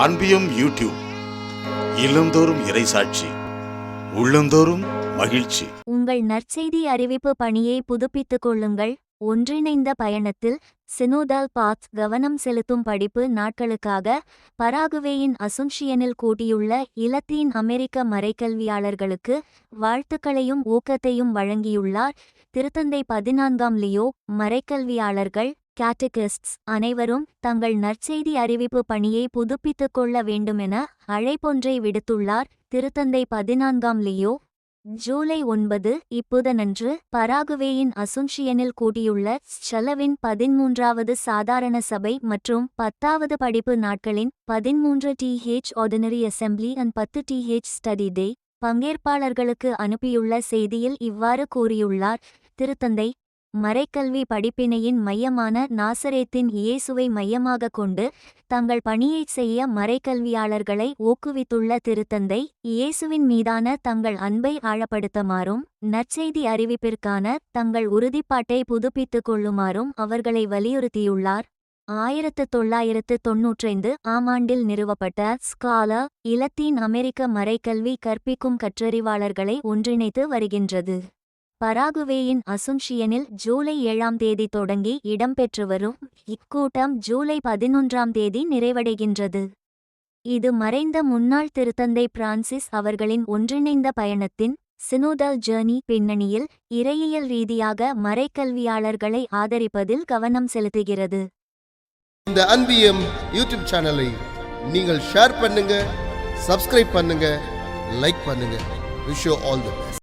அன்பியும் YouTube இல்லந்தோறும் இறைசாட்சி உள்ளந்தோறும் மகிழ்ச்சி. உங்கள் நற்செய்தி அறிவிப்பு பணியை புதுப்பித்துக் கொள்ளுங்கள். ஒன்றிணைந்த பயணத்தில் சினோடல் பாத் கவனம் செலுத்தும் படிப்பு நாட்களுக்காக பராகுவேயின் அசுன்ஷியனில் கூட்டியுள்ள இலத்தீன் அமெரிக்க மறைக்கல்வியாளர்களுக்கு வாழ்த்துக்களையும் ஊக்கத்தையும் வழங்கியுள்ளார். திருத்தந்தை 14ஆம் லியோ. மறைக்கல்வியாளர்கள் கேட்டகிஸ்ட்ஸ் அனைவரும் தங்கள் நற்செய்தி அறிவிப்பு பணியை புதுப்பித்துக் கொள்ள வேண்டுமென அழைப்பொன்றை விடுத்துள்ளார். திருத்தந்தை 14ஆம் லியோ ஜூலை 9 இப்புதனன்று பராகுவேயின் அசுன்ஷியனில் கூட்டியுள்ள ஷலவின் 13வது சாதாரண சபை மற்றும் 10வது படிப்பு நாட்களின் 13 TH ordinary assembly and 10 TH study day பங்கேற்பாளர்களுக்கு அனுப்பியுள்ள செய்தியில் இவ்வாறு கூறியுள்ளார். திருத்தந்தை மறைக்கல்வி படிப்பினையின் மையமான நாசரேத்தின் இயேசுவை மையமாக கொண்டு தங்கள் பணியைச் செய்ய மறைக்கல்வியாளர்களை ஊக்குவித்துள்ள திருத்தந்தை இயேசுவின் மீதான தங்கள் அன்பை ஆழப்படுத்துமாறும் நற்செய்தி அறிவிப்பிற்கான தங்கள் உறுதிப்பாட்டை புதுப்பித்துக் கொள்ளுமாறும் அவர்களை வலியுறுத்தியுள்ளார். 1995 ஆம் ஆண்டில் நிறுவப்பட்ட ஸ்காலா இலத்தீன் அமெரிக்க மறைக்கல்வி கற்பிக்கும் கற்றறிவாளர்களை ஒன்றிணைத்து வருகின்றது. பராகுவேயின் அசுன்ஷியனில் ஜூலை 7ஆம் தேதி தொடங்கி இடம்பெற்று வரும் இக்கூட்டம் ஜூலை 11ஆம் தேதி நிறைவடைகின்றது. இது மறைந்த முன்னாள் திருத்தந்தை பிரான்சிஸ் அவர்களின் ஒன்றிணைந்த பயணத்தின் சினோடல் ஜர்னி பின்னணியில் இறையியல் ரீதியாக மறைக்கல்வியாளர்களை ஆதரிப்பதில் கவனம் செலுத்துகிறது. இந்த அன்பியம் யூடியூப் சேனலை நீங்கள் ஷேர் பண்ணுங்க, சப்ஸ்கிரைப் பண்ணுங்க, லைக் பண்ணுங்க. Wish you all the best.